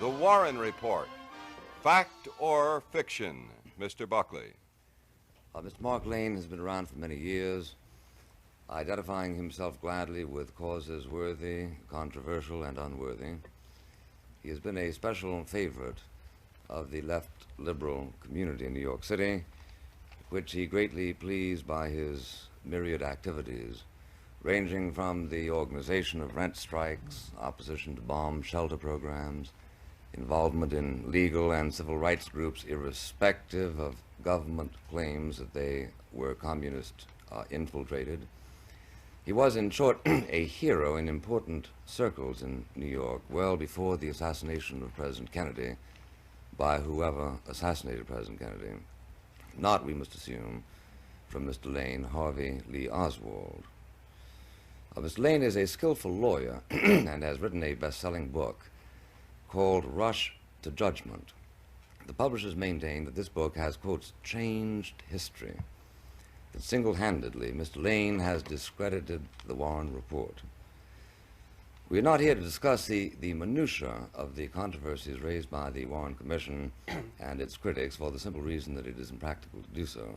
The Warren Report. Fact or fiction? Mr. Buckley. Mr. Mark Lane has been around for many years, identifying himself gladly with causes worthy, controversial, and unworthy. He has been a special favorite of the left liberal community in New York City, which he greatly pleased by his myriad activities, ranging from the organization of rent strikes, opposition to bomb shelter programs, involvement in legal and civil rights groups irrespective of government claims that they were communist infiltrated. He was, in short, a hero in important circles in New York well before the assassination of President Kennedy by whoever assassinated President Kennedy. Not, we must assume, from Mr. Lane, Harvey Lee Oswald. Mr. Lane is a skillful lawyer and has written a best-selling book called Rush to Judgment. The publishers maintain that this book has, quotes, changed history, that single-handedly Mr. Lane has discredited the Warren Report. We are not here to discuss the minutiae of the controversies raised by the Warren Commission and its critics for the simple reason that it is impractical to do so.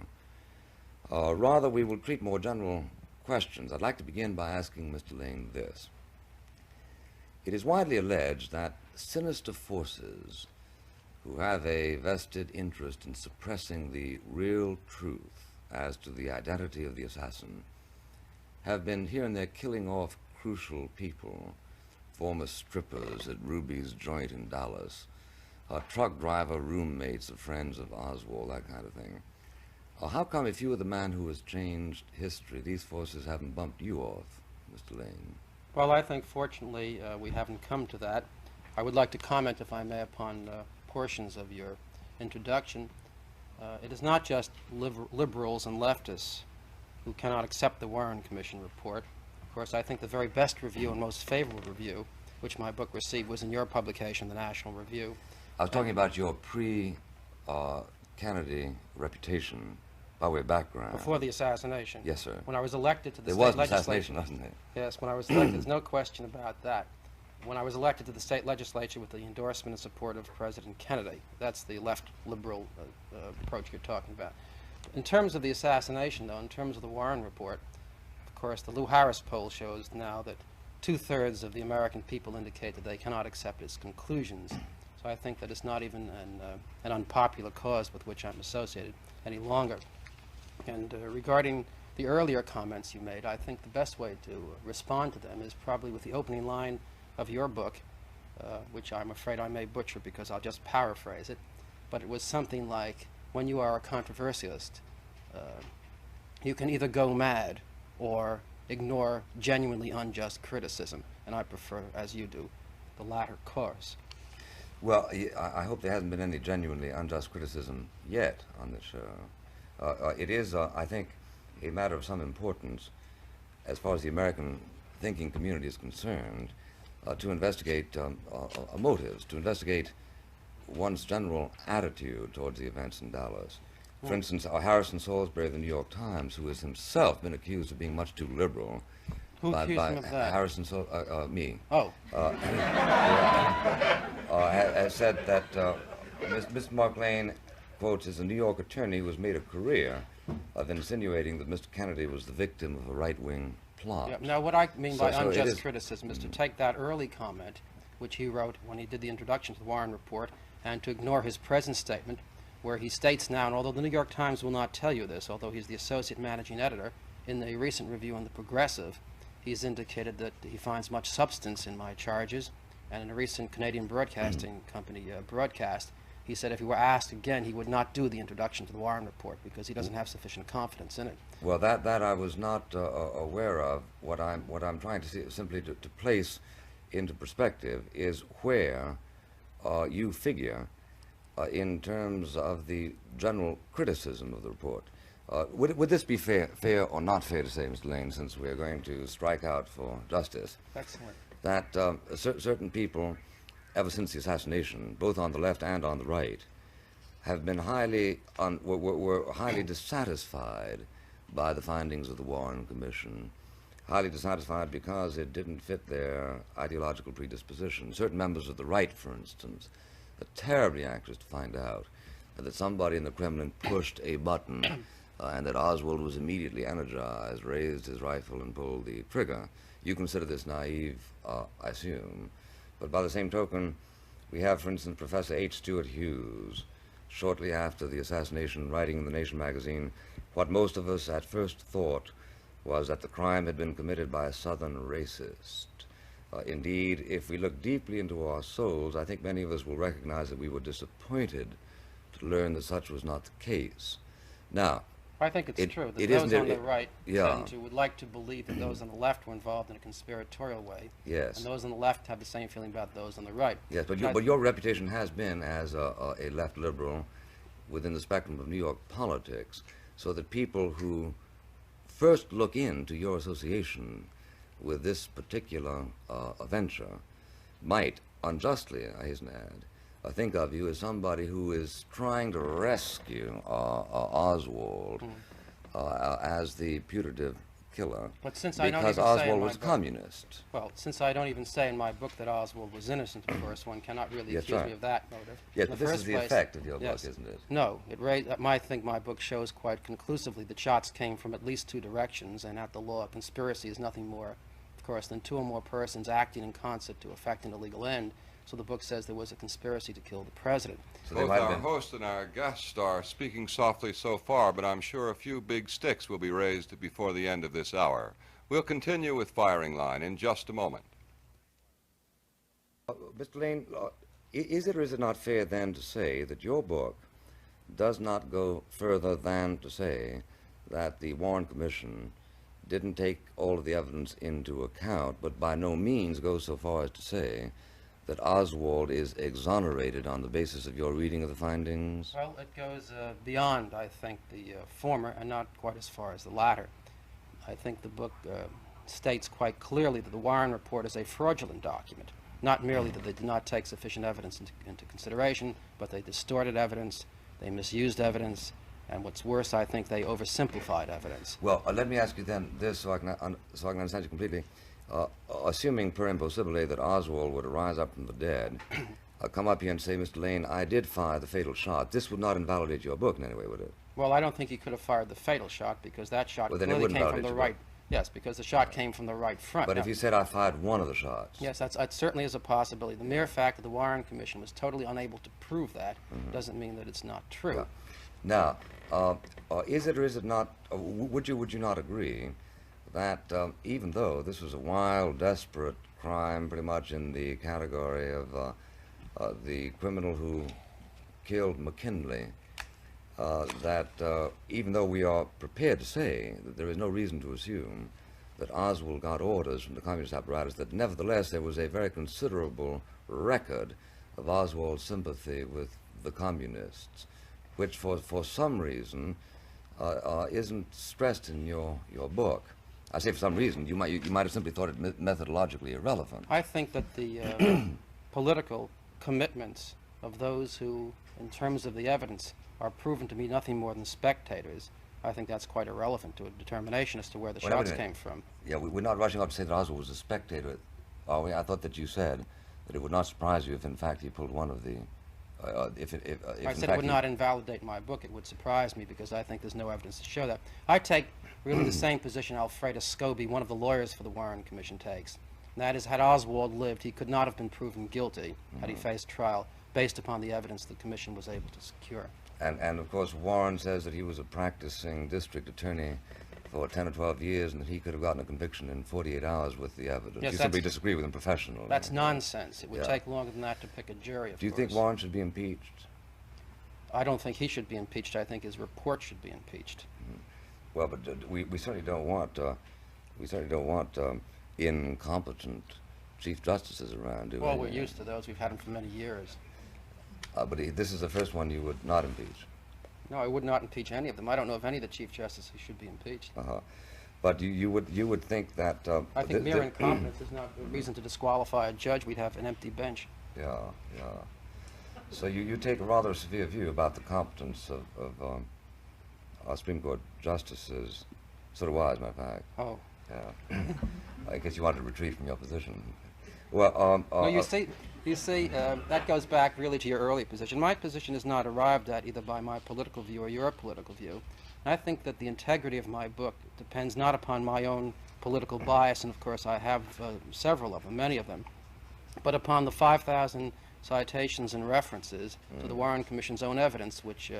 Rather, we will treat more general questions. I'd like to begin by asking Mr. Lane this. It is widely alleged that sinister forces who have a vested interest in suppressing the real truth as to the identity of the assassin have been here and there killing off crucial people, former strippers at Ruby's joint in Dallas, truck driver roommates of friends of Oswald, that kind of thing. How come if you were the man who has changed history, these forces haven't bumped you off, Mr. Lane? Well, I think fortunately we haven't come to that. I would like to comment, if I may, upon portions of your introduction. It is not just liberals and leftists who cannot accept the Warren Commission report. Of course, I think the very best review and most favorable review, which my book received, was in your publication, the National Review. I was talking about your pre-Kennedy reputation, by way of background. Before the assassination. Yes, sir. When I was elected to the there state was an legislature. assassination, wasn't there? Yes, when I was elected, there's no question about that. When I was elected to the state legislature with the endorsement and support of President Kennedy. That's the left liberal approach you're talking about. In terms of the assassination, though, in terms of the Warren Report, of course, the Lou Harris poll shows now that 2/3 of the American people indicate that they cannot accept its conclusions. So I think that it's not even an unpopular cause with which I'm associated any longer. And regarding the earlier comments you made, I think the best way to respond to them is probably with the opening line of your book, which I'm afraid I may butcher because I'll just paraphrase it, but it was something like, when you are a controversialist, you can either go mad or ignore genuinely unjust criticism, and I prefer, as you do, the latter course. Well, I hope there hasn't been any genuinely unjust criticism yet on this show. It is, I think, a matter of some importance as far as the American thinking community is concerned to investigate motives, to investigate one's general attitude towards the events in Dallas. For instance, Harrison Salisbury of the New York Times, who has himself been accused of being much too liberal. Who accused him of that? Harrison me. Oh. Has said that Mr. Mark Lane, quotes, is a New York attorney who has made a career of insinuating that Mr. Kennedy was the victim of a right-wing plot. Yeah, now, what I mean by So unjust criticism is to take that early comment, which he wrote when he did the introduction to the Warren Report, and to ignore his present statement, where he states now, and although the New York Times will not tell you this, although he's the associate managing editor, in the recent review on the Progressive, he's indicated that he finds much substance in my charges, and in a recent Canadian Broadcasting Company broadcast, he said if he were asked again, he would not do the introduction to the Warren Report because he doesn't have sufficient confidence in it. Well, that I was not aware of. What I'm trying to see, simply to place into perspective, is where you figure in terms of the general criticism of the report. Would this be fair or not fair to say, Mr. Lane, since we are going to strike out for justice? Excellent. That certain people, ever since the assassination, both on the left and on the right, have been were highly dissatisfied by the findings of the Warren Commission, highly dissatisfied because it didn't fit their ideological predisposition. Certain members of the right, for instance, are terribly anxious to find out that somebody in the Kremlin pushed a button and that Oswald was immediately energized, raised his rifle, and pulled the trigger. You consider this naive, I assume, but by the same token, we have, for instance, Professor H. Stuart Hughes, shortly after the assassination, writing in the Nation magazine, what most of us at first thought was that the crime had been committed by a Southern racist. Indeed, if we look deeply into our souls, I think many of us will recognize that we were disappointed to learn that such was not the case. Now, I think it's true that it those isn't- on the it- right yeah. tend to would like to believe that those on the left were involved in a conspiratorial way, Yes. and those on the left have the same feeling about those on the right. Yes, but, I- but your reputation has been as a left liberal within the spectrum of New York politics, so that people who first look into your association with this particular venture might, unjustly, I hasten to add, think of you as somebody who is trying to rescue Oswald as the putative killer, But since I don't because even say in Oswald my was book- communist. Well, since I don't even say in my book that Oswald was innocent, of course, one cannot really Yes, accuse right. me of that motive. Yes, In but the this is first the place- effect of your yes. book, isn't it? No, I think my book shows quite conclusively that shots came from at least two directions, and at the law, conspiracy is nothing more, of course, than two or more persons acting in concert to effect an illegal end. So the book says there was a conspiracy to kill the president. So they Both might have our been. host and our guest are speaking softly so far, but I'm sure a few big sticks will be raised before the end of this hour. We'll continue with Firing Line in just a moment. Mr. Lane, is it or is it not fair then to say that your book does not go further than to say that the Warren Commission didn't take all of the evidence into account, but by no means goes so far as to say that Oswald is exonerated on the basis of your reading of the findings? Well, it goes beyond, I think, the former, and not quite as far as the latter. I think the book states quite clearly that the Warren Report is a fraudulent document, not merely that they did not take sufficient evidence into consideration, but they distorted evidence, they misused evidence, and what's worse, I think they oversimplified evidence. Well, let me ask you then this so I can understand you completely. Assuming per impossibile that Oswald were to rise up from the dead, come up here and say, Mr. Lane, I did fire the fatal shot, this would not invalidate your book in any way, would it? Well, I don't think he could have fired the fatal shot because that shot Well, then it clearly wouldn't came from validate the your right. book. Yes, because the shot came from the right front. But Now- if you said I fired one of the shots. Yes, that certainly is a possibility. The mere fact that the Warren Commission was totally unable to prove that doesn't mean that it's not true. Yeah. Now, is it or is it not, would you not agree that even though this was a wild, desperate crime, pretty much in the category of the criminal who killed McKinley, that even though we are prepared to say that there is no reason to assume that Oswald got orders from the communist apparatus, that nevertheless there was a very considerable record of Oswald's sympathy with the communists, which for some reason isn't stressed in your book. I say for some reason. You might have simply thought it methodologically irrelevant. I think that the political commitments of those who, in terms of the evidence, are proven to be nothing more than spectators, I think that's quite irrelevant to a determination as to where the Wait a shots minute. came from. Yeah, we're not rushing up to say that Oswald was a spectator, are we? I thought that you said that it would not surprise you if, in fact, he pulled one of the. If I in said fact it would he- not invalidate my book. It would surprise me because I think there's no evidence to show that. I take really the same position Alfreda Scobie, one of the lawyers for the Warren Commission, takes. And that is, had Oswald lived, he could not have been proven guilty had he faced trial based upon the evidence the Commission was able to secure. And of course, Warren says that he was a practicing district attorney for 10 or 12 years and that he could have gotten a conviction in 48 hours with the evidence. Yes, you simply that's- disagree with him professionally. That's nonsense. It would Yeah. take longer than that to pick a jury, of Do you course. think Warren should be impeached? I don't think he should be impeached. I think his report should be impeached. Well, but we certainly don't want incompetent chief justices around, do we? Well, we're used to those. We've had them for many years. But this is the first one you would not impeach. No, I would not impeach any of them. I don't know of any of the chief justices who should be impeached. But you would think that. I think mere incompetence is not a reason to disqualify a judge. We'd have an empty bench. Yeah. So you take a rather severe view about the competence of our Supreme Court justices. So do I, as a matter of fact. Oh, Yeah. I guess you wanted to retreat from your position. Well, No, you see, that goes back really to your early position. My position is not arrived at either by my political view or your political view. And I think that the integrity of my book depends not upon my own political bias, and of course I have several of them, many of them, but upon the 5,000 citations and references to the Warren Commission's own evidence, which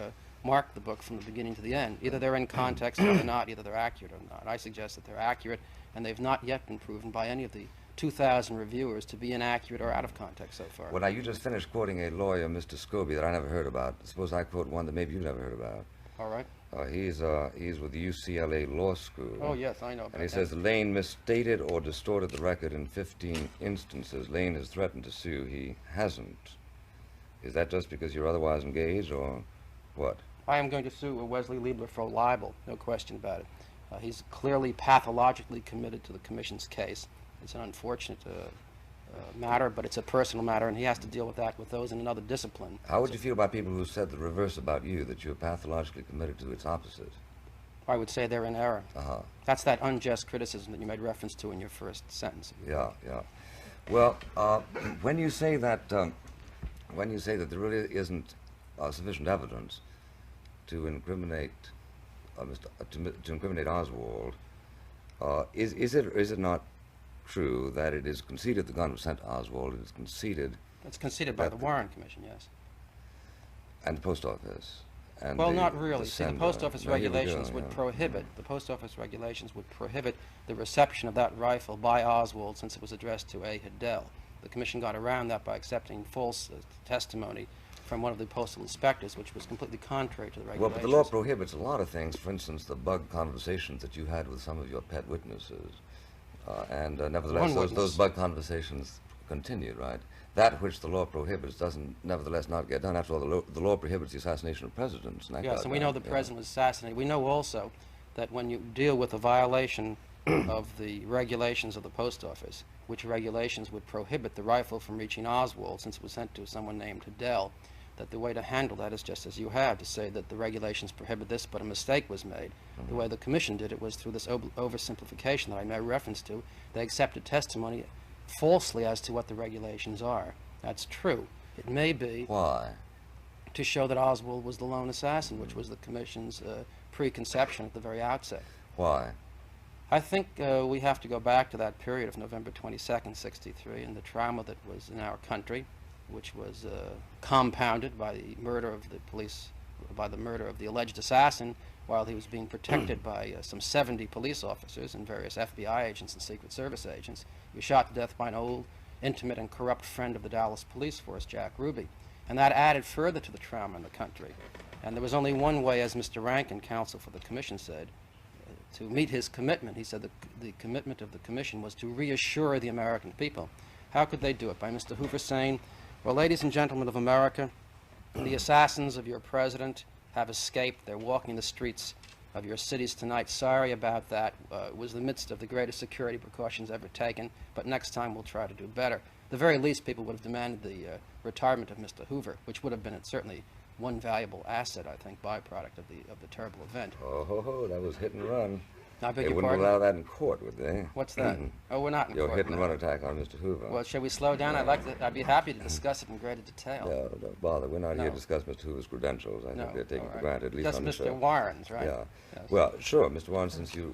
mark the book from the beginning to the end. Either they're in context or they're not, either they're accurate or not. I suggest that they're accurate, and they've not yet been proven by any of the 2,000 reviewers to be inaccurate or out of context so far. well, now you just finished quoting a lawyer, Mr. Scobie, that I never heard about. Suppose I quote one that maybe you've never heard about. All right. He's with the UCLA Law School. Oh, yes, I know about And he that. says Lane misstated or distorted the record in 15 instances. Lane has threatened to sue. He hasn't. Is that just because you're otherwise engaged, or what? I am going to sue Wesley Liebler for libel, no question about it. He's clearly pathologically committed to the Commission's case. It's an unfortunate matter, but it's a personal matter, and he has to deal with that with those in another discipline. How would you feel about people who said the reverse about you, that you're pathologically committed to its opposite? I would say they're in error. Uh-huh. That's that unjust criticism that you made reference to in your first sentence. Yeah, yeah. Well, when you say that there really isn't sufficient evidence to incriminate to incriminate Oswald, is it or is it not true that it is conceded the gun was sent to Oswald? It is conceded, It's conceded by the Warren Commission, yes. and the post office. And Well, the- not really. See, the sender. post office Now, here we go, regulations would yeah. prohibit, the post office regulations would prohibit the reception of that rifle by Oswald since it was addressed to A. Hiddell. The Commission got around that by accepting false testimony from one of the postal inspectors, which was completely contrary to the Well, regulations. but the law prohibits a lot of things. For instance, the bug conversations that you had with some of your pet witnesses. And nevertheless, One those witness. bug conversations continued, right? That which the law prohibits doesn't nevertheless not get done. After all, the law prohibits the assassination of presidents. And that Yes, got and we done, know the yeah. president was assassinated. We know also that when you deal with a violation of the regulations of the post office, which regulations would prohibit the rifle from reaching Oswald since it was sent to someone named Hiddell, that the way to handle that is just as you have, to say that the regulations prohibit this, but a mistake was made. The way the Commission did it was through this oversimplification that I made reference to. They accepted testimony falsely as to what the regulations are. That's true. It may be Why? to show that Oswald was the lone assassin, which was the Commission's preconception at the very outset. Why? I think we have to go back to that period of November 22nd, 63, and the trauma that was in our country, which was compounded by the murder of the police, by the murder of the alleged assassin, while he was being protected by some 70 police officers and various FBI agents and Secret Service agents. He was shot to death by an old, intimate, and corrupt friend of the Dallas police force, Jack Ruby. And that added further to the trauma in the country. And there was only one way, as Mr. Rankin, counsel for the Commission, said, to meet his commitment. He said that the commitment of the Commission was to reassure the American people. How could they do it? By Mr. Hoover saying, well, ladies and gentlemen of America, the assassins of your president have escaped. They're walking the streets of your cities tonight. Sorry about that. It was the midst of the greatest security precautions ever taken, but next time we'll try to do better. The very least, people would have demanded the retirement of Mr. Hoover, which would have been certainly one valuable asset, I think, byproduct of the terrible event. Oh, that was hit and run. I beg They your wouldn't pardon? allow that in court, would they? What's that? Oh, we're not in Your court hit and now. run attack on Mr. Hoover. Well, shall we slow down? I'd be happy to discuss it in greater detail. No, don't bother. We're not here No. to discuss Mr. Hoover's credentials. I No, think they're taken all for right. granted, at least Just on the Mr. show. Warren's, right? Yeah. Yes. Well, sure, Mr. Warren, since you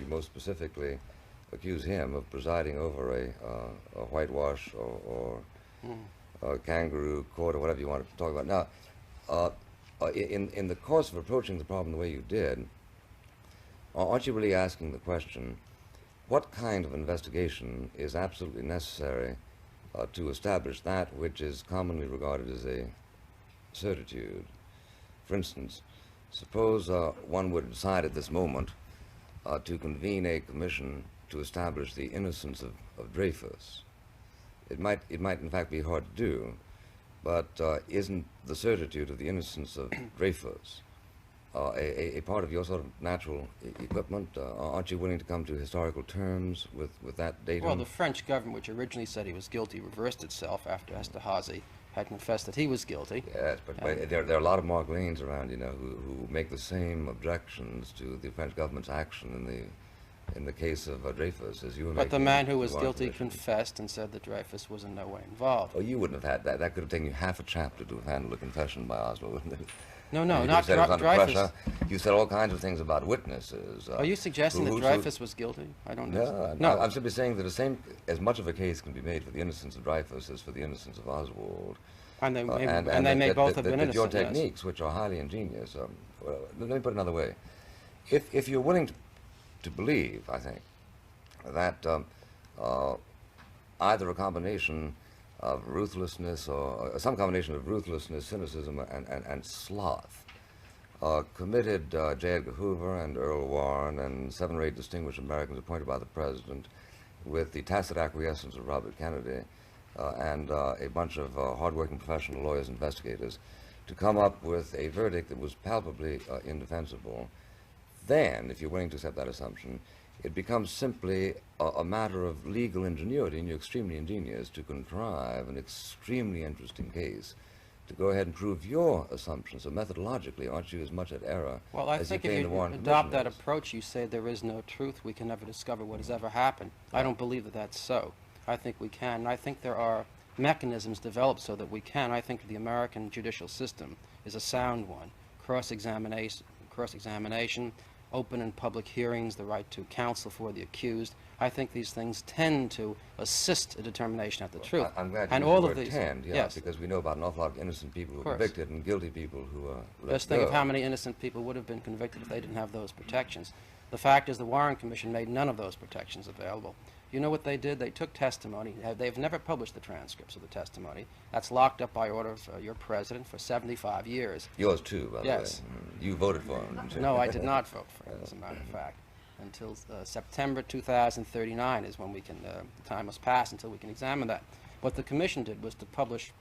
most specifically accuse him of presiding over a whitewash or a kangaroo court or whatever you want to talk about. Now, in the course of approaching the problem the way you did, aren't you really asking the question, what kind of investigation is absolutely necessary to establish that which is commonly regarded as a certitude? For instance, suppose one would decide at this moment to convene a commission to establish the innocence of Dreyfus. It might in fact be hard to do, but isn't the certitude of the innocence of Dreyfus a part of your sort of natural equipment? Aren't you willing to come to historical terms with that datum? Well, the French government, which originally said he was guilty, reversed itself after Esterhazy had confessed that he was guilty. Yes, but there are a lot of Mark Lanes around, you know, who make the same objections to the French government's action in in the case of Dreyfus, as you were But the making man who the was Warren guilty Commission. confessed and said that Dreyfus was in no way involved. Oh, you wouldn't have had that. That could have taken you half a chapter to have handled a confession by Oswald, wouldn't it? No, You no, could not have said it was under Dreyfus. pressure. You said all kinds of things about witnesses. Are you suggesting that who- Dreyfus was guilty? I don't know. No, I'm simply saying that as much of a case can be made for the innocence of Dreyfus as for the innocence of Oswald. And they, may, and and they may that- both that- have been that your innocent. Yes. techniques, which are highly ingenious, well, let me put it another way. If you're willing to believe, I think, that either a combination of ruthlessness or some combination of ruthlessness, cynicism, and sloth committed J. Edgar Hoover and Earl Warren and 7 or 8 distinguished Americans appointed by the president with the tacit acquiescence of Robert Kennedy and a bunch of hardworking professional lawyers, investigators, to come up with a verdict that was palpably indefensible, then, if you're willing to accept that assumption, it becomes simply a matter of legal ingenuity, and you're extremely ingenious to contrive an extremely interesting case to go ahead and prove your assumption. So methodologically, aren't you as much at error Well, I as think you if claim the you Warren adopt Commission that is? approach, you say there is no truth, we can never discover what has ever happened. I don't believe that that's so. I think we can, and I think there are mechanisms developed so that we can. I think the American judicial system is a sound one. Cross-examination, open and public hearings, the right to counsel for the accused. I think these things tend to assist a determination at the truth. I'm glad you and used all the of word these, tend, yeah, yes. because we know about an awful lot of innocent people who Of are course. convicted and guilty people who are let Just think of go. how many innocent people would have been convicted if they didn't have those protections. The fact is the Warren Commission made none of those protections available. You know what they did? They took testimony. They've never published the transcripts of the testimony. That's locked up by order of your president for 75 years. Yours too, by the Yes. way. You voted for him, didn't you? No, I did not vote for it, as a matter of fact. Until September 2039 is when we can, time must pass until we can examine that. What the commission did was to publish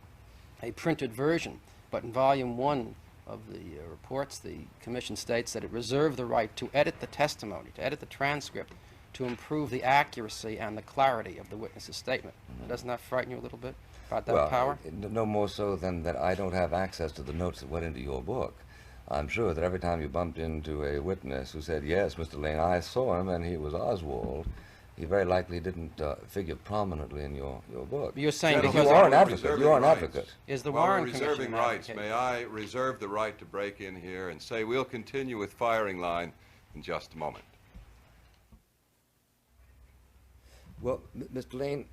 a printed version, but in volume 1 of the reports, the commission states that it reserved the right to edit the testimony, to edit the transcript, to improve the accuracy and the clarity of the witness's statement. Doesn't that frighten you a little bit about that Well, power? no more so than that I don't have access to the notes that went into your book. I'm sure that every time you bumped into a witness who said, yes, Mr. Lane, I saw him and he was Oswald, he very likely didn't figure prominently in your book. You're saying Gentlemen, because you are an we're advocate. reserving You are an rights. advocate. is the While we're Warren Commission reserving an rights, advocate? may I reserve the right to break in here and say we'll continue with firing line in just a moment. Well, Mr. Lane,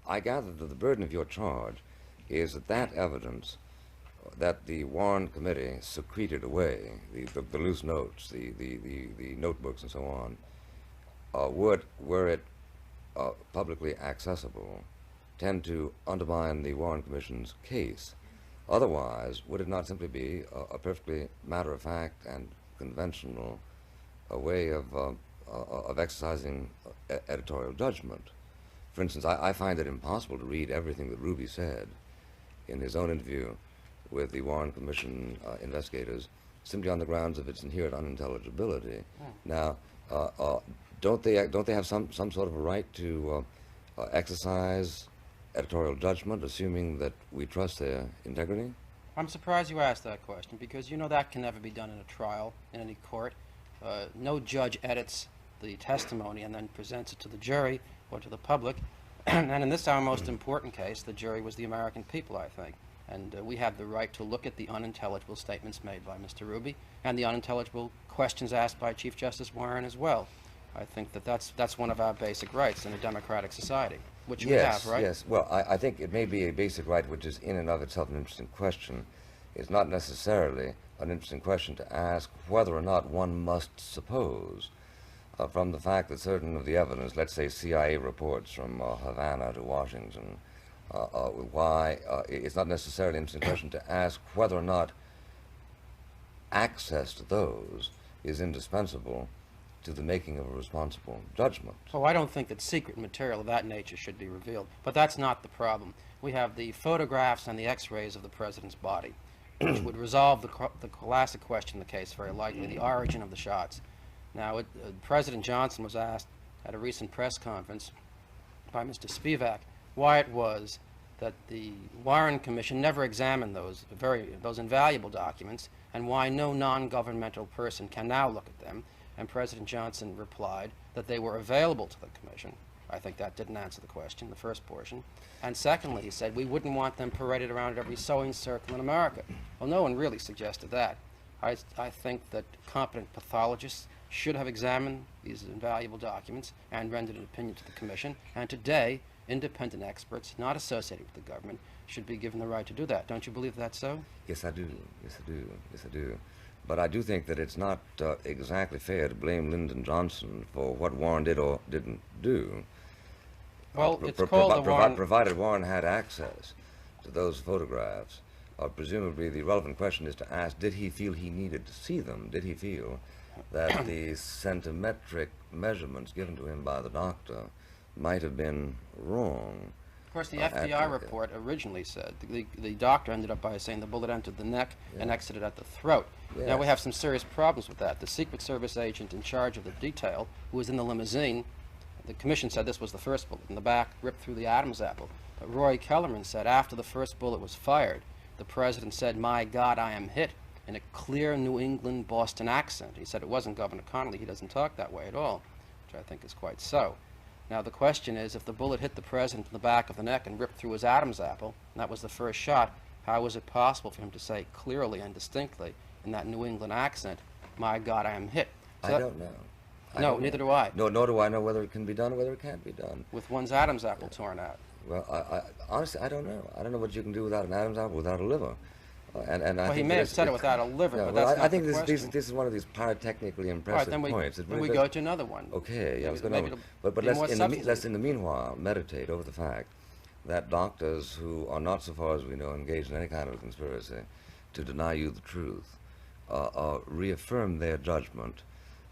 I gather that the burden of your charge is that that evidence that the Warren Committee secreted away, the loose notes, the notebooks and so on, were it publicly accessible, tend to undermine the Warren Commission's case. Otherwise, would it not simply be a perfectly matter-of-fact and conventional way of exercising editorial judgment? For instance, I find it impossible to read everything that Ruby said in his own interview with the Warren Commission investigators simply on the grounds of its inherent unintelligibility. Now, don't they have some sort of a right to exercise editorial judgment, assuming that we trust their integrity? I'm surprised you asked that question, because you know that can never be done in a trial, in any court. No judge edits the testimony and then presents it to the jury or to the public. And in this, our most important case, the jury was the American people, I think. And we had the right to look at the unintelligible statements made by Mr. Ruby and the unintelligible questions asked by Chief Justice Warren as well. I think that that's one of our basic rights in a democratic society, which we have, right? Yes. Well, I think it may be a basic right which is in and of itself an interesting question. It's not necessarily an interesting question to ask whether or not one must suppose from the fact that certain of the evidence, let's say CIA reports from Havana to Washington, why it's not necessarily an interesting question to ask whether or not access to those is indispensable to the making of a responsible judgment. Oh, I don't think that secret material of that nature should be revealed. But that's not the problem. We have the photographs and the x-rays of the president's body, which would resolve the classic question in the case, very likely, the origin of the shots. Now, President Johnson was asked at a recent press conference by Mr. Spivak why it was that the Warren Commission never examined those invaluable documents, and why no non-governmental person can now look at them. and President Johnson replied that they were available to the Commission. I think that didn't answer the question, the first portion. And secondly, he said, we wouldn't want them paraded around at every sewing circle in America. Well, no one really suggested that. I think that competent pathologists should have examined these invaluable documents and rendered an opinion to the Commission. And today, independent experts not associated with the government should be given the right to do that. Don't you believe that's so? Yes, I do. Yes, I do. Yes, I do. But I do think that it's not exactly fair to blame Lyndon Johnson for what Warren did or didn't do. Well, it's called the Warren... Provided Warren had access to those photographs, presumably the relevant question is to ask, did he feel he needed to see them? Did he feel that the centimetric measurements given to him by the doctor might have been wrong? Of course, the FBI report originally said, the doctor ended up by saying the bullet entered the neck and exited at the throat. Yes. Now we have some serious problems with that. The Secret Service agent in charge of the detail, who was in the limousine, the Commission said this was the first bullet in the back, ripped through the Adam's apple. But Roy Kellerman said after the first bullet was fired, the President said, "My God, I am hit," in a clear New England Boston accent. He said it wasn't Governor Connolly. He doesn't talk that way at all, which I think is quite so. Now the question is, if the bullet hit the President in the back of the neck and ripped through his Adam's apple, and that was the first shot, how was it possible for him to say clearly and distinctly in that New England accent, "My God, I am hit"? I don't know. No, neither do I. No, nor do I know whether it can be done or whether it can't be done. With one's Adam's apple torn out. Well, honestly, I don't know. I don't know what you can do without an Adam's apple, without a liver. Well, he may have said it without a liver, but that's not I think the question. this is one of these pyrotechnically All impressive right, points. then we go to another one. Okay, yeah, let's go Maybe on. it'll But be more let's substantive. in the meanwhile meditate over the fact that doctors who are not, so far as we know, engaged in any kind of a conspiracy to deny you the truth, reaffirm their judgment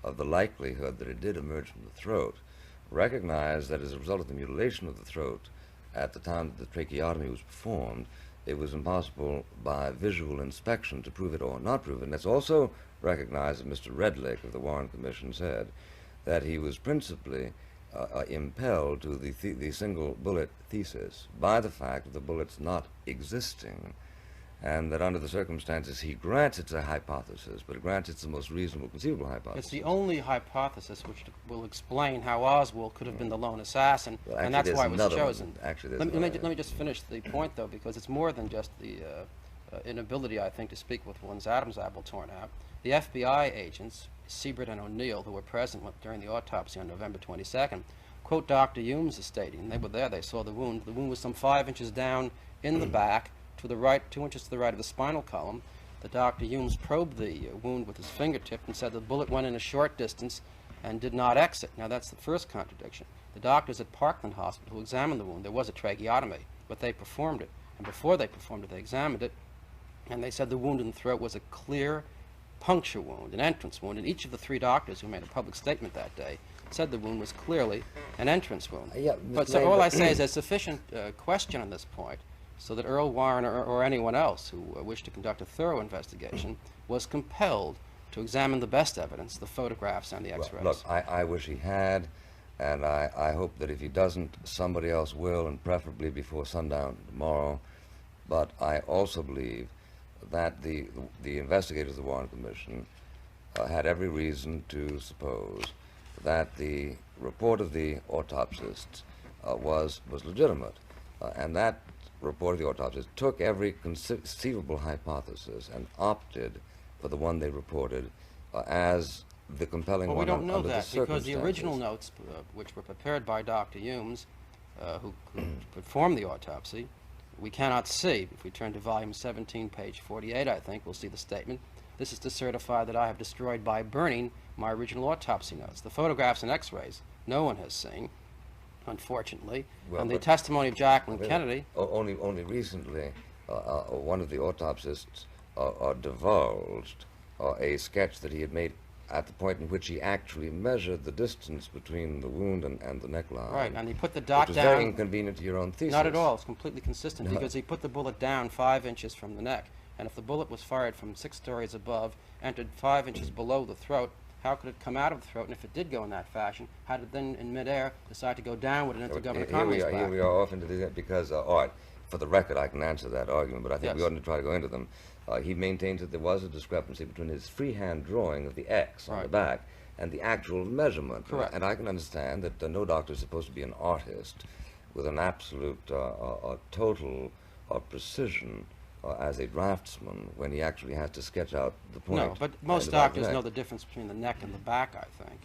of the likelihood that it did emerge from the throat, recognize that as a result of the mutilation of the throat at the time that the tracheotomy was performed, it was impossible by visual inspection to prove it or not prove it. And let's also recognize that Mr. Redlick of the Warren Commission said that he was principally impelled to the single bullet thesis by the fact of the bullets not existing, and that under the circumstances he grants it's a hypothesis, but grants it's the most reasonable conceivable hypothesis. It's the only hypothesis which will explain how Oswald could have been the lone assassin, Well, and that's why it was chosen. Actually, Let me just finish the point, though, because it's more than just the inability, I think, to speak with one's Adam's apple torn out. The FBI agents, Siebert and O'Neill, who were present during the autopsy on November 22nd, quote Dr. Humes is stating, they were there, they saw the wound. The wound was some 5 inches down in the back, to the right, 2 inches to the right of the spinal column. The Dr. Humes probed the wound with his fingertip and said the bullet went in a short distance and did not exit. Now that's the first contradiction. The doctors at Parkland Hospital who examined the wound, there was a tracheotomy, but they performed it. And before they performed it, they examined it, and they said the wound in the throat was a clear puncture wound, an entrance wound. And each of the 3 doctors who made a public statement that day said the wound was clearly an entrance wound. But so all I say is there's sufficient question on this point so that Earl Warren or anyone else who wished to conduct a thorough investigation was compelled to examine the best evidence, the photographs and the x-rays. Well, look, I wish he had, and I hope that if he doesn't, somebody else will, and preferably before sundown tomorrow. But I also believe that the investigators of the Warren Commission had every reason to suppose that the report of the autopsists was legitimate, and that report of the autopsist took every conceivable hypothesis and opted for the one they reported as the compelling well, one we don't know under that the because the original circumstances. notes, which were prepared by Dr. Humes, who performed the autopsy, we cannot see. If we turn to volume 17, page 48, I think, we'll see the statement. This is to certify that I have destroyed by burning my original autopsy notes. The photographs and x-rays no one has seen, unfortunately. Well, and the but- testimony of Jacqueline Really? Kennedy. Only recently, one of the autopsists divulged a sketch that he had made at the point in which he actually measured the distance between the wound and the neckline. Right, and he put the Which dot was down. very inconvenient to your own thesis. Not at all. It's completely consistent No. because he put the bullet down 5 inches from the neck. And if the bullet was fired from 6 stories above, entered 5 inches below the throat, how could it come out of the throat? And if it did go in that fashion, how did it then in midair decide to go downward and into Governor Connolly's back? Here we are off into that because, all right, for the record, I can answer that argument, but I think we Yes. oughtn't to try to go into them. He maintains that there was a discrepancy between his freehand drawing of the X on the Right. back and the actual measurement. Correct. And I can understand that no doctor is supposed to be an artist with an absolute total precision as a draftsman when he actually has to sketch out the point. No, but most doctors know the difference between the neck and the back, I think,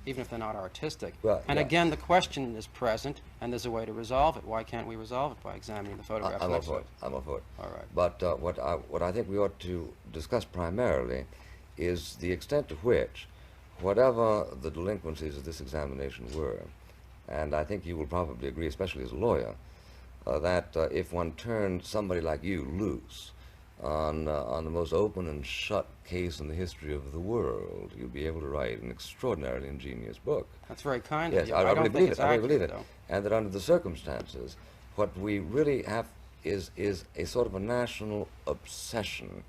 even if they're not artistic. Well, and yeah. again, the question is present, and there's a way to resolve it. Why can't we resolve it by examining the photographs? I'm all for it. I'm all for it. All right. But what I think we ought to discuss primarily is the extent to which, whatever the delinquencies of this examination were, and I think you will probably agree, especially as a lawyer, that if one turned somebody like you loose on the most open and shut case in the history of the world, you'd be able to write an extraordinarily ingenious book. That's very kind Yes, of you. I don't really think believe it's it. I really accurate, believe it. though. And that under the circumstances, what we really have is a sort of a national obsession.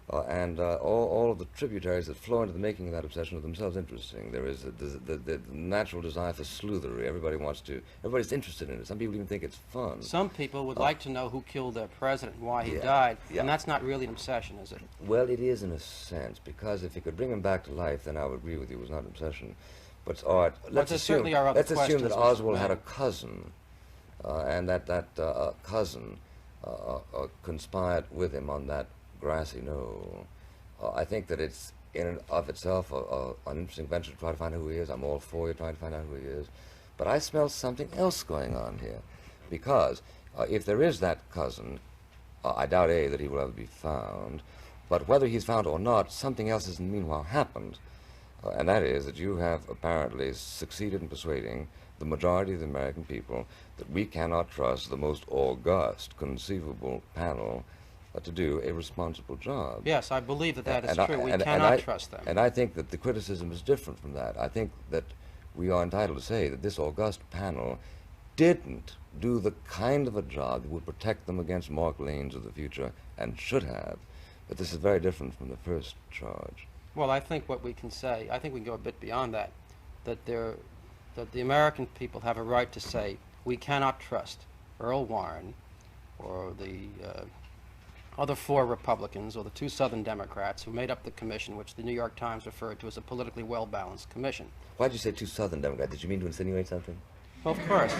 And all of the tributaries that flow into the making of that obsession are themselves interesting. There is the natural desire for sleuthery. Everybody's interested in it. Some people even think it's fun. Some people would like to know who killed their president and why he Yeah, died, yeah. and that's not really an obsession, is it? Well, it is in a sense, because if you could bring him back to life, then I would agree with you. It was not an obsession, but it's art. Let's there assume, certainly are other let's assume that questions, Mr. Oswald had a Mann. cousin, and that cousin conspired with him on that grassy knoll. I think that it's in and of itself an interesting venture to try to find out who he is. I'm all for you trying to find out who he is. But I smell something else going on here. Because if there is that cousin, I doubt, A, that he will ever be found. But whether he's found or not, something else has meanwhile happened. And that is that you have apparently succeeded in persuading the majority of the American people that we cannot trust the most august conceivable panel to do a responsible job. Yes, I believe that that is And true. We and cannot I- trust them. And I think that the criticism is different from that. I think that we are entitled to say that this august panel didn't do the kind of a job that would protect them against Mark Lanes of the future, and should have. But this is very different from the first charge. Well, I think what we can say, I think we can go a bit beyond that, that the American people have a right to say we cannot trust Earl Warren or the other 4 Republicans or the 2 Southern Democrats who made up the commission, which the New York Times referred to as a politically well-balanced commission. Why did you say 2 Southern Democrats? Did you mean to insinuate something? Well, of course.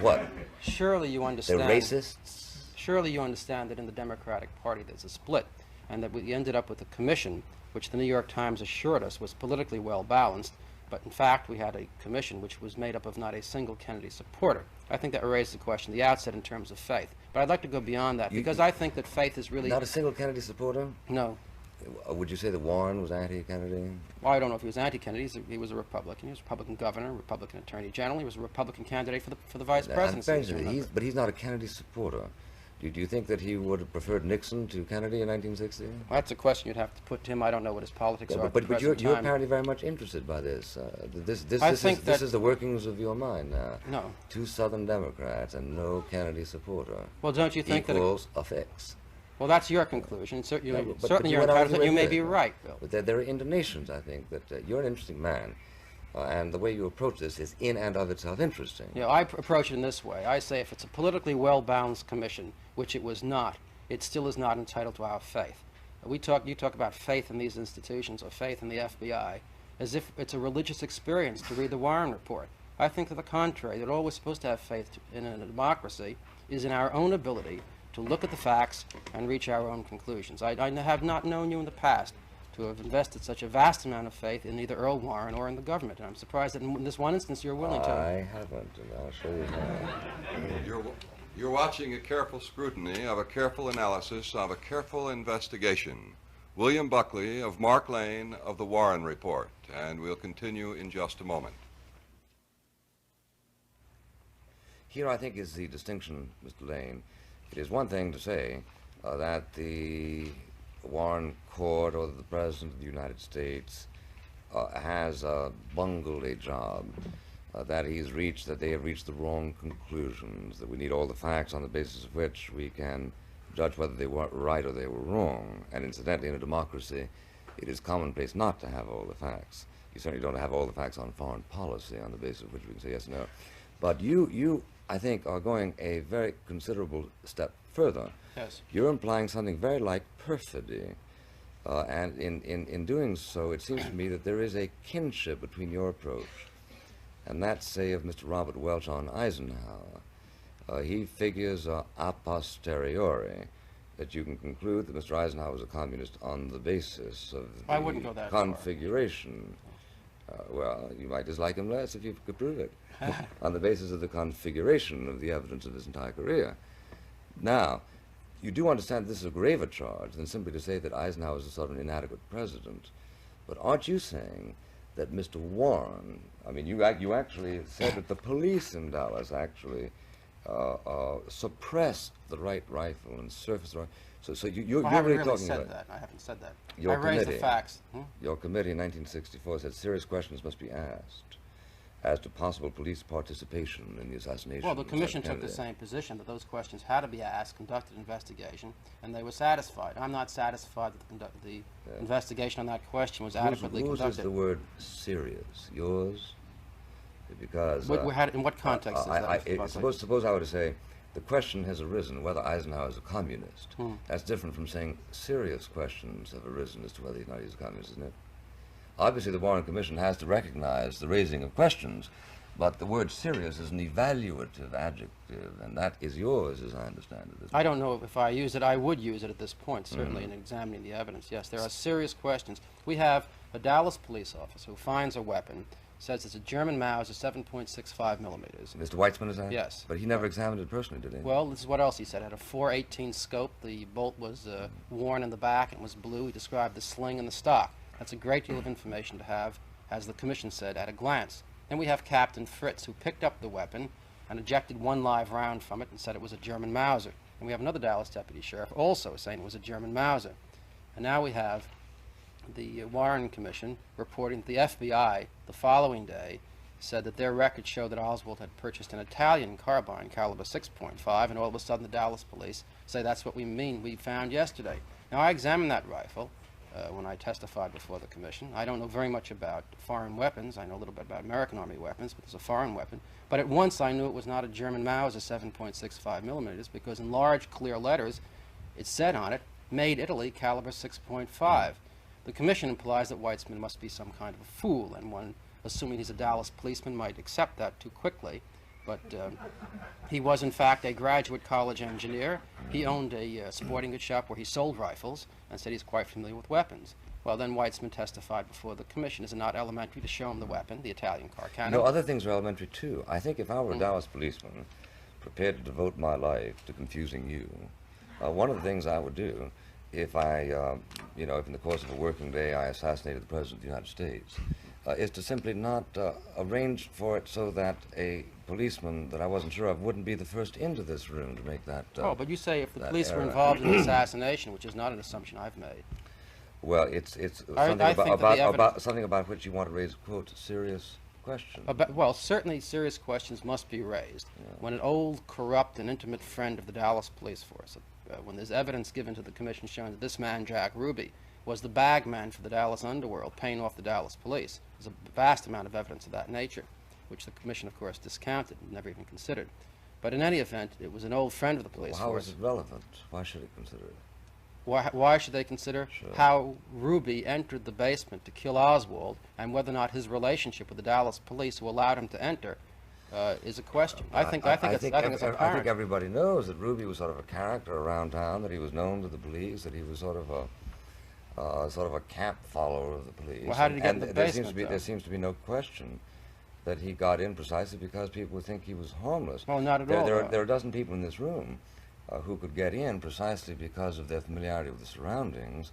What? Surely you They're understand. racists? Surely you understand that in the Democratic Party there's a split, and that we ended up with a commission which the New York Times assured us was politically well-balanced, but in fact we had a commission which was made up of not a single Kennedy supporter. I think that raised the question at the outset in terms of faith. But I'd like to go beyond that, because I think that faith is really... Not a single Kennedy supporter? No. Would you say that Warren was anti-Kennedy? Well, I don't know if he was anti-Kennedy. He was a Republican. He was a Republican governor, Republican attorney general. He was a Republican candidate for the vice presidency. But he's not a Kennedy supporter. Do you think that he would have preferred Nixon to Kennedy in 1960? Well, that's a question you'd have to put to him. I don't know what his politics are at the But you're present time. apparently very much interested by this. This think is the workings of your mind now. No. 2 Southern Democrats and no Kennedy supporter Well, don't you think that... equals a fix. Well, that's your conclusion. But Certainly you you're went on entitled to to it. You it may there. be right, Bill. But there are intonations, I think, that you're an interesting man. And the way you approach this is in and of itself interesting. You know, I approach it in this way. I say if it's a politically well-balanced commission, which it was not, it still is not entitled to our faith. You talk about faith in these institutions or faith in the FBI as if it's a religious experience to read the Warren Report. I think to the contrary, that all we're supposed to have faith in a democracy is in our own ability to look at the facts and reach our own conclusions. I have not known you in the past to have invested such a vast amount of faith in either Earl Warren or in the government. And I'm surprised that in this one instance you're willing to. I haven't, and I'll show you how. You're watching a careful scrutiny of a careful analysis of a careful investigation. William Buckley of Mark Lane of the Warren Report, and we'll continue in just a moment. Here, I think, is the distinction, Mr. Lane. It is one thing to say that the Warren Court or the President of the United States has bungled a job, that they have reached the wrong conclusions, that we need all the facts on the basis of which we can judge whether they were right or they were wrong. And incidentally, in a democracy, it is commonplace not to have all the facts. You certainly don't have all the facts on foreign policy on the basis of which we can say yes or no. But you, I think, are going a very considerable step further. Yes. You're implying something very like perfidy, And in doing so, it seems to me that there is a kinship between your approach and that, say, of Mr. Robert Welch on Eisenhower. He figures a posteriori that you can conclude that Mr. Eisenhower was a communist on the basis of I wouldn't go the that far. configuration. Well, you might dislike him less if you could prove it. On the basis of the configuration of the evidence of his entire career. Now, you do understand this is a graver charge than simply to say that Eisenhower was a sort of an inadequate president. But aren't you saying that Mr. Warren, I mean, you actually said that the police in Dallas actually suppressed the right rifle and surfaced the right. So you're I haven't really really talking said about that. I haven't said that. Your I raised the committee. facts. Your committee in 1964 said serious questions must be asked as to possible police participation in the assassination. Well, the of commission President took the Kennedy. same position that those questions had to be asked, conducted an investigation, and they were satisfied. I'm not satisfied that the investigation on that question was adequately Whose is conducted. the word serious? Yours? Because In what context is that? Mr. Buckley? suppose I were to say the question has arisen whether Eisenhower is a communist. That's different from saying serious questions have arisen as to whether he's not a communist, isn't it? Obviously, the Warren Commission has to recognize the raising of questions, but the word serious is an evaluative adjective, and that is yours, as I understand it. I don't know if I use it. I would use it at this point, certainly, in examining the evidence. Yes, there are serious questions. We have a Dallas police officer who finds a weapon, says it's a German Mauser 7.65 millimeters. Mr. Weitzman, is that? Yes. But he never examined it personally, did he? Well, this is what else he said. It had a 418 scope. The bolt was worn in the back and was blue. He described the sling and the stock. That's a great deal of information to have, as the commission said, at a glance. Then we have Captain Fritz, who picked up the weapon and ejected one live round from it and said it was a German Mauser. And we have another Dallas deputy sheriff also saying it was a German Mauser. And now we have the Warren Commission reporting that the FBI, the following day, said that their records showed that Oswald had purchased an Italian carbine, caliber 6.5, and all of a sudden the Dallas police say that's what we found yesterday. Now, I examined that rifle when I testified before the commission. I don't know very much about foreign weapons. I know a little bit about American Army weapons, but it's a foreign weapon. But at once I knew it was not a German Mauser 7.65 millimeters because in large, clear letters, it said on it, "Made Italy, caliber 6.5. The commission implies that Weitzman must be some kind of a fool, and one, assuming he's a Dallas policeman, might accept that too quickly. But he was, in fact, a graduate college engineer. He owned a sporting goods shop where he sold rifles and said he's quite familiar with weapons. Well, then Weitzman testified before the commission. Is it not elementary to show him the weapon, the Italian car cannon? No, other things are elementary, too. I think if I were a Dallas policeman prepared to devote my life to confusing you, one of the things I would do if I, if in the course of a working day I assassinated the President of the United States, is to simply not arrange for it so that a policeman that I wasn't sure of wouldn't be the first into this room to make that. Oh, but you say if the that police were error. involved in the assassination, which is not an assumption I've made. Well, it's I something think that the evidence- something about which you want to raise, quote, serious question. Well, certainly serious questions must be raised. When an old, corrupt, and intimate friend of the Dallas police force, when there's evidence given to the commission showing that this man, Jack Ruby, was the bag man for the Dallas underworld, paying off the Dallas police, there's a vast amount of evidence of that nature, which the commission, of course, discounted and never even considered. But in any event, it was an old friend of the police How force. is it relevant? Why should it consider it? Why should they consider Sure. how Ruby entered the basement to kill Oswald and whether or not his relationship with the Dallas police who allowed him to enter is a question. I think it's apparent. I think everybody knows that Ruby was sort of a character around town, that he was known to the police, that he was sort of a camp follower of the police. Well, how did he get in the there basement, though? There seems to be no question that he got in precisely because people would think he was homeless. Well, not at all, though. There are a dozen people in this room who could get in precisely because of their familiarity with the surroundings,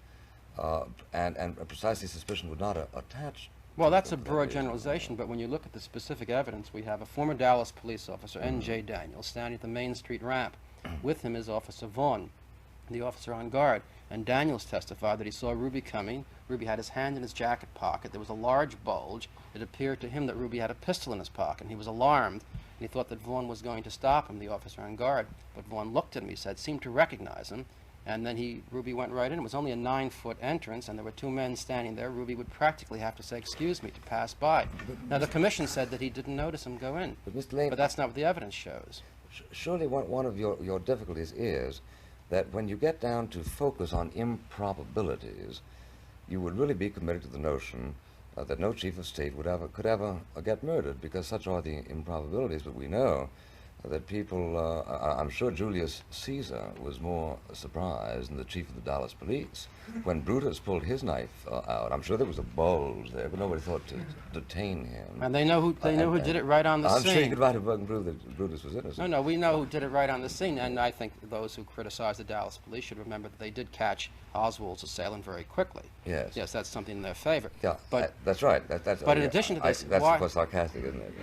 and precisely suspicion would not attach. Well, that's a to that broad reason. generalization, but when you look at the specific evidence, we have a former Dallas police officer, N.J. Daniels, standing at the Main Street ramp. With him is Officer Vaughn, the officer on guard. And Daniels testified that he saw Ruby coming. Ruby had his hand in his jacket pocket. There was a large bulge. It appeared to him that Ruby had a pistol in his pocket, and he was alarmed. And he thought that Vaughn was going to stop him, the officer on guard. But Vaughn looked at him, he said, seemed to recognize him. And then Ruby went right in. It was only a 9-foot entrance, and there were two men standing there. Ruby would practically have to say, "Excuse me," to pass by. Now, the commission said that he didn't notice him go in. But Mr. Lane, But that's not what the evidence shows. surely one of your difficulties is that when you get down to focus on improbabilities, you would really be committed to the notion that no chief of state could ever get murdered, because such are the improbabilities. But we know that people, I'm sure Julius Caesar was more surprised than the chief of the Dallas police when Brutus pulled his knife out. I'm sure there was a bulge there, but nobody thought to detain him. And they know who did it right on the I'm scene. sure you could write a book and prove that Brutus was innocent. No, we know who did it right on the scene, and I think those who criticize the Dallas police should remember that they did catch Oswald's assailant very quickly. Yes. Yes, that's something in their favor. Yeah, But that's right. That's, but in addition to this, that's why- of course sarcastic, isn't it?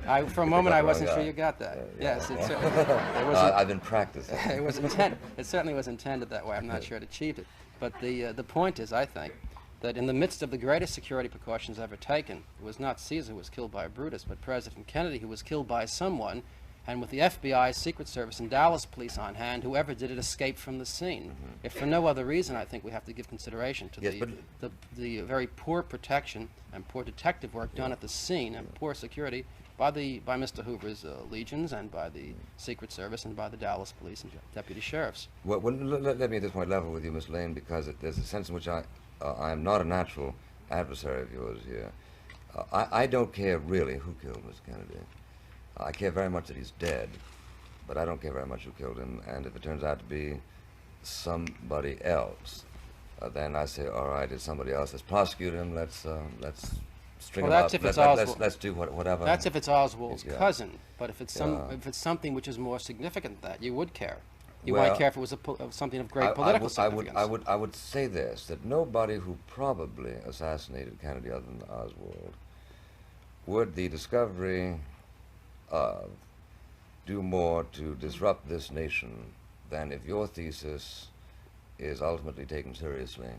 Yeah. for a moment I wasn't sure guy. you got that. Yeah. Yes, it certainly, I've been practicing. it was intended. It certainly was intended that way. I'm not sure it achieved it. But the point is, I think, that in the midst of the greatest security precautions ever taken, it was not Caesar who was killed by Brutus, but President Kennedy who was killed by someone, and with the FBI, Secret Service, and Dallas police on hand, whoever did it escaped from the scene. If for no other reason, I think we have to give consideration to Yes, the very poor protection and poor detective work done at the scene and poor security by Mr. Hoover's legions and by the Secret Service and by the Dallas police and deputy sheriffs. Well, let me at this point level with you, Miss Lane, because there's a sense in which I am not a natural adversary of yours here. I don't care really who killed Mr. Kennedy. I care very much that he's dead, but I don't care very much who killed him. And if it turns out to be somebody else, then I say, all right, it's somebody else. Let's prosecute him. Let's string Well, him that's up. if it's Oswald. Let's do whatever. That's if it's Oswald's Yeah. cousin. But if it's Yeah. if it's something which is more significant than that, you would care. You Well, might care if it was something of great political significance. I would say this, that nobody who probably assassinated Kennedy other than Oswald would the discovery of do more to disrupt this nation than if your thesis is ultimately taken seriously,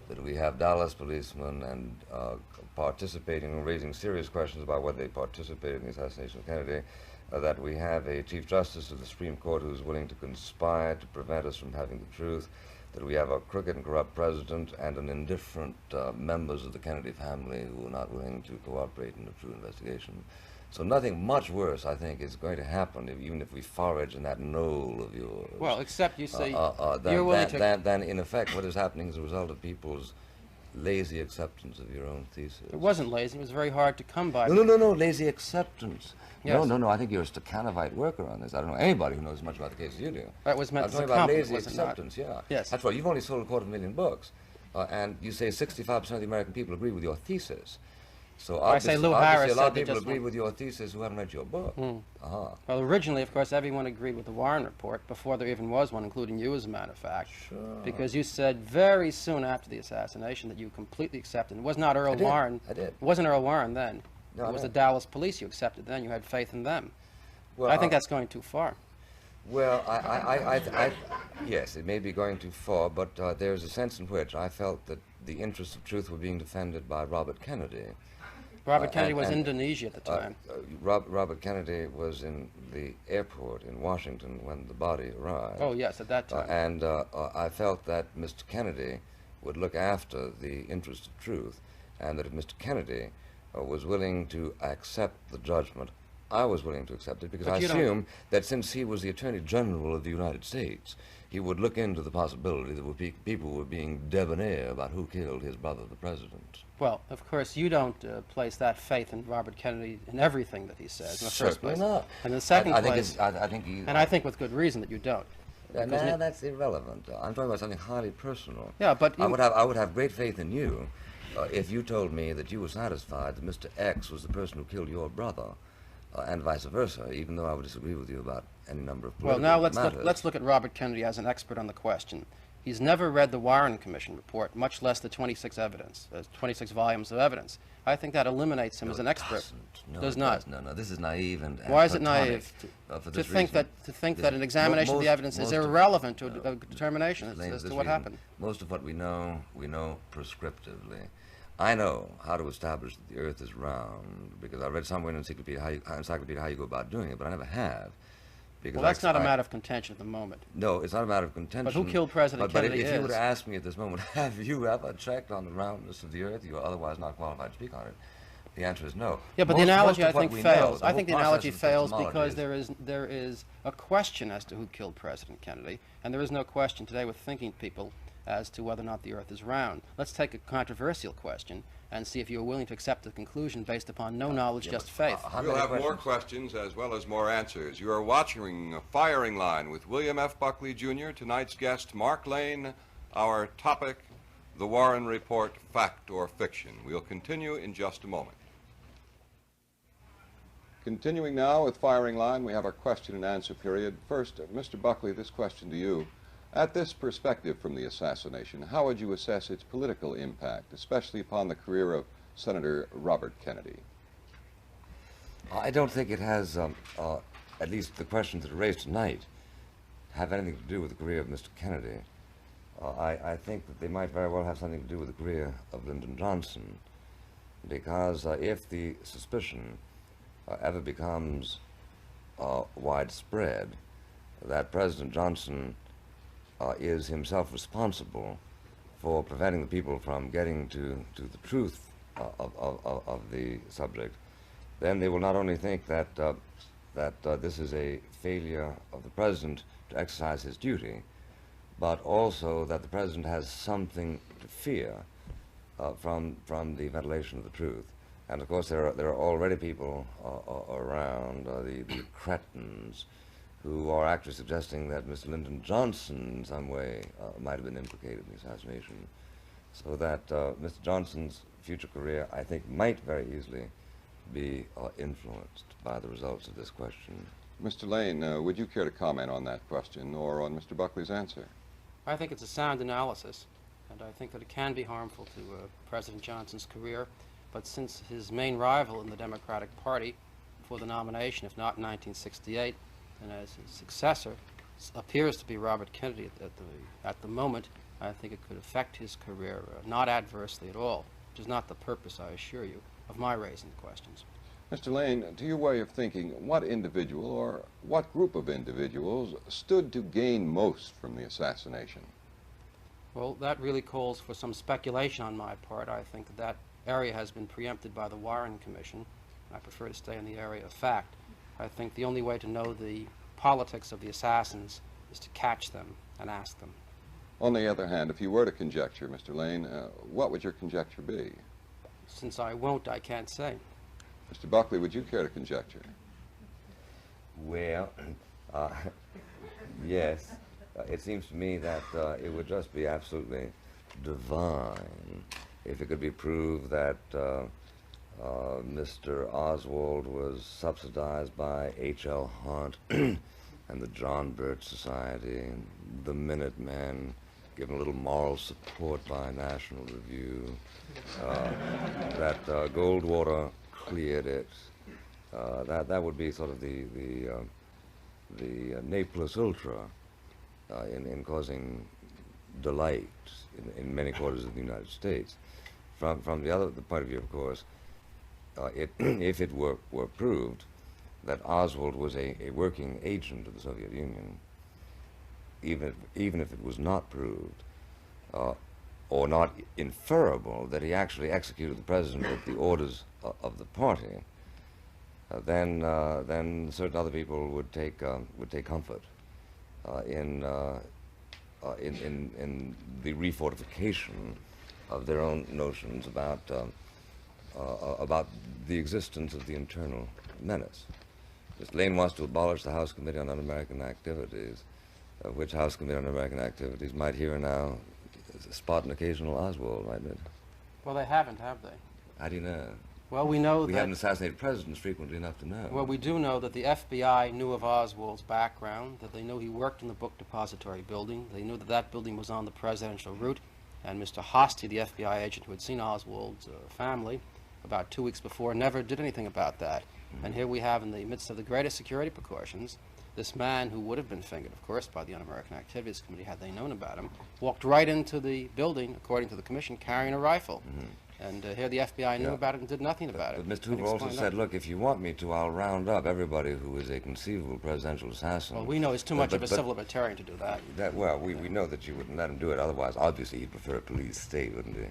that we have Dallas policemen and participating and raising serious questions about whether they participated in the assassination of Kennedy, that we have a Chief Justice of the Supreme Court who is willing to conspire to prevent us from having the truth, that we have a crooked and corrupt president and an indifferent members of the Kennedy family who are not willing to cooperate in a true investigation. So nothing much worse, I think, is going to happen, even if we forage in that knoll of yours. Well, except you say than, you're willing to... than in effect what is happening as a result of people's lazy acceptance of your own thesis. It wasn't lazy. It was very hard to come by. No, lazy acceptance. Yes. No, I think you're a Stakhanovite worker on this. I don't know anybody who knows as much about the case as you do. That was meant I'm as a talking about compliment, lazy was it not? acceptance, yeah. Yes. That's right. You've only sold 250,000 books, and you say 65% of the American people agree with your thesis. So I say Lou obviously Harris a lot said of they people just agree want- with your thesis who haven't read your book. Uh-huh. Well, originally, of course, everyone agreed with the Warren report before there even was one, including you, as a matter of fact. Sure. Because you said very soon after the assassination that you completely accepted. It was not Earl I did. Warren. I did. It wasn't Earl Warren then. No, it I was the did. Dallas police you accepted then. You had faith in them. Well, I think that's going too far. Well, yes, it may be going too far, but there's a sense in which I felt that the interests of truth were being defended by Robert Kennedy. Robert Kennedy was in and, Indonesia at the time. Robert Kennedy was in the airport in Washington when the body arrived. Oh, yes, at that time. And I felt that Mr. Kennedy would look after the interests of truth, and that if Mr. Kennedy was willing to accept the judgment, I was willing to accept it, because But I you don't- assumed that since he was the Attorney General of the United States, he would look into the possibility that people were being debonair about who killed his brother, the president. Well, of course, you don't place that faith in Robert Kennedy in everything that he says in the first Certainly place. not. And in the second I think place, it's, I think he, and I think with good reason that you don't. Because nah, that's irrelevant. I'm talking about something highly personal. Yeah, but I you- would have great faith in you if you told me that you were satisfied that Mr. X was the person who killed your brother, and vice versa, even though I would disagree with you about any number of Well, political now matters. let's look at Robert Kennedy as an expert on the question. He's never read the Warren Commission report, much less the 26 volumes of evidence. I think that eliminates him as an expert. No, Does it not. doesn't. No, this is naive and Why is it platonic, naive? for To this think reason. that an examination of the evidence is most of- irrelevant to a determination Lane, as for to this what reason, happened. Most of what we know prescriptively. I know how to establish that the Earth is round because I read somewhere in encyclopedia how you go about doing it, but I never have. Because Well, that's not a matter of contention at the moment. No, it's not a matter of contention. But who killed President but Kennedy if you were is. to ask me at this moment, have you ever checked on the roundness of the Earth? You are otherwise not qualified to speak on it. The answer is no. Yeah, but the Most analogy, of I what think, we fails. know, I think the whole analogy process of fails epistemology because there is a question as to who killed President Kennedy, and there is no question today with thinking people as to whether or not the Earth is round. Let's take a controversial question and see if you're willing to accept the conclusion based upon no knowledge, just faith. We'll have more questions as well as more answers. You are watching Firing Line with William F. Buckley, Jr., tonight's guest, Mark Lane. Our topic, the Warren Report, fact or fiction. We'll continue in just a moment. Continuing now with Firing Line, we have our question and answer period. First, Mr. Buckley, this question to you. At this perspective from the assassination, how would you assess its political impact, especially upon the career of Senator Robert Kennedy? I don't think it has, at least the questions that are raised tonight, have anything to do with the career of Mr. Kennedy. I think that they might very well have something to do with the career of Lyndon Johnson, because if the suspicion ever becomes widespread that President Johnson is himself responsible for preventing the people from getting to the truth of the subject, then they will not only think that this is a failure of the President to exercise his duty, but also that the President has something to fear from the ventilation of the truth. And of course, there are already people around, the cretins, who are actually suggesting that Mr. Lyndon Johnson in some way might have been implicated in the assassination. So that Mr. Johnson's future career, I think, might very easily be influenced by the results of this question. Mr. Lane, would you care to comment on that question or on Mr. Buckley's answer? I think it's a sound analysis, and I think that it can be harmful to President Johnson's career. But since his main rival in the Democratic Party for the nomination, if not in 1968, and as his successor appears to be Robert Kennedy at the moment, I think it could affect his career not adversely at all, which is not the purpose, I assure you, of my raising the questions. Mr. Lane, to your way of thinking, what individual or what group of individuals stood to gain most from the assassination? Well, that really calls for some speculation on my part. I think that area has been preempted by the Warren Commission. I prefer to stay in the area of fact. I think the only way to know the politics of the assassins is to catch them and ask them. On the other hand, if you were to conjecture, Mr. Lane, what would your conjecture be? Since I won't, I can't say. Mr. Buckley, would you care to conjecture? Well, yes. It seems to me that it would just be absolutely divine if it could be proved that Mr. Oswald was subsidized by H.L. Hunt and the John Birch Society, and the Minutemen, given a little moral support by National Review, that Goldwater cleared it. That would be sort of the ne plus ultra in causing delight in many quarters of the United States. From the point of view, of course, if it were proved that Oswald was a working agent of the Soviet Union, even if it was not proved, or not inferable that he actually executed the president at the orders of the party, then certain other people would take comfort in the refortification of their own notions about the existence of the internal menace. Mr. Lane wants to abolish the House Committee on Un-American Activities, which House Committee on Un-American Activities might here and now spot an occasional Oswald, mightn't it? Well, they haven't, have they? How do you know? Well, we know we haven't assassinated presidents frequently enough to know. Well, we do know that the FBI knew of Oswald's background, that they knew he worked in the book depository building. They knew that that building was on the presidential route, and Mr. Hosty, the FBI agent who had seen Oswald's family about 2 weeks before, never did anything about that. And here we have, in the midst of the greatest security precautions, this man, who would have been fingered, of course, by the Un-American Activities Committee had they known about him, walked right into the building, according to the commission, carrying a rifle. And here the FBI knew about it and did nothing about it. But Mr. Hoover also said, look, if you want me to, I'll round up everybody who is a conceivable presidential assassin. Well, we know he's too much of a civil libertarian to do that. Well, we know that you wouldn't let him do it. Otherwise, obviously, he'd prefer a police state, wouldn't he?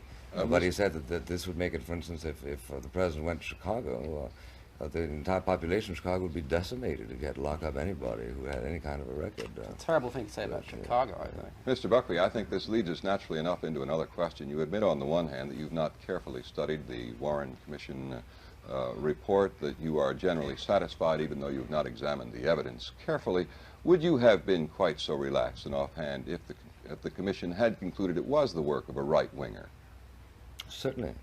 But he said that this would make it, for instance, if the president went to Chicago, the entire population of Chicago would be decimated if you had to lock up anybody who had any kind of a record. Terrible thing to say about Chicago, I think. Mr. Buckley, I think this leads us naturally enough into another question. You admit on the one hand that you've not carefully studied the Warren Commission report, that you are generally satisfied even though you've not examined the evidence carefully. Would you have been quite so relaxed and offhand if the Commission had concluded it was the work of a right-winger? Certainly.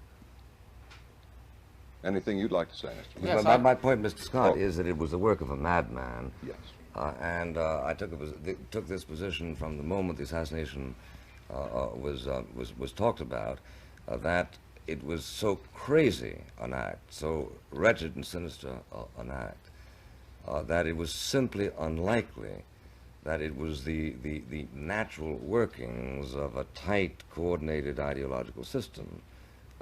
Anything you'd like to say, Mr. Buckley? Yes, My point, Mr. Scott, is that it was the work of a madman. Yes. I took this position from the moment the assassination was talked about, that it was so crazy an act, so wretched and sinister an act, that it was simply unlikely that it was the natural workings of a tight, coordinated ideological system,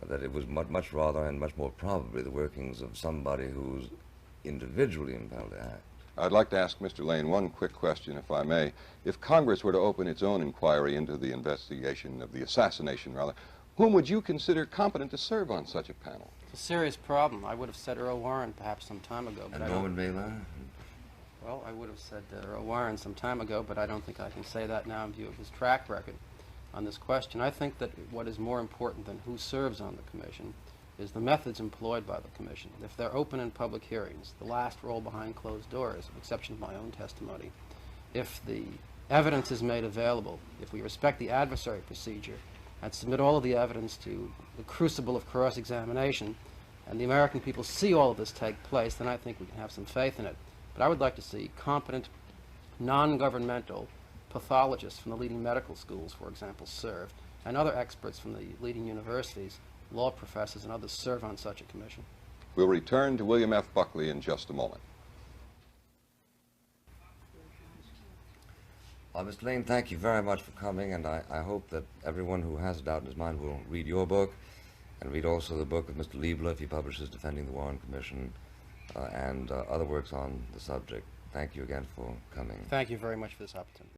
that it was much rather and much more probably the workings of somebody who's individually impelled to act. I'd like to ask Mr. Lane one quick question, if I may. If Congress were to open its own inquiry into the investigation of the assassination, rather, whom would you consider competent to serve on such a panel? It's a serious problem. I would have said Earl Warren perhaps some time ago. But And Norman Mailer? Well, I would have said Earl Warren some time ago, but I don't think I can say that now in view of his track record on this question. I think that what is more important than who serves on the Commission is the methods employed by the Commission. If they're open in public hearings, the last roll behind closed doors, with exception of my own testimony, if the evidence is made available, if we respect the adversary procedure and submit all of the evidence to the crucible of cross-examination, and the American people see all of this take place, then I think we can have some faith in it. But I would like to see competent, non-governmental pathologists from the leading medical schools, for example, serve, and other experts from the leading universities, law professors and others serve on such a commission. We'll return to William F. Buckley in just a moment. Mr. Lane, thank you very much for coming, and I hope that everyone who has a doubt in his mind will read your book and read also the book of Mr. Liebler, if he publishes Defending the Warren Commission, and other works on the subject. Thank you again for coming. Thank you very much for this opportunity.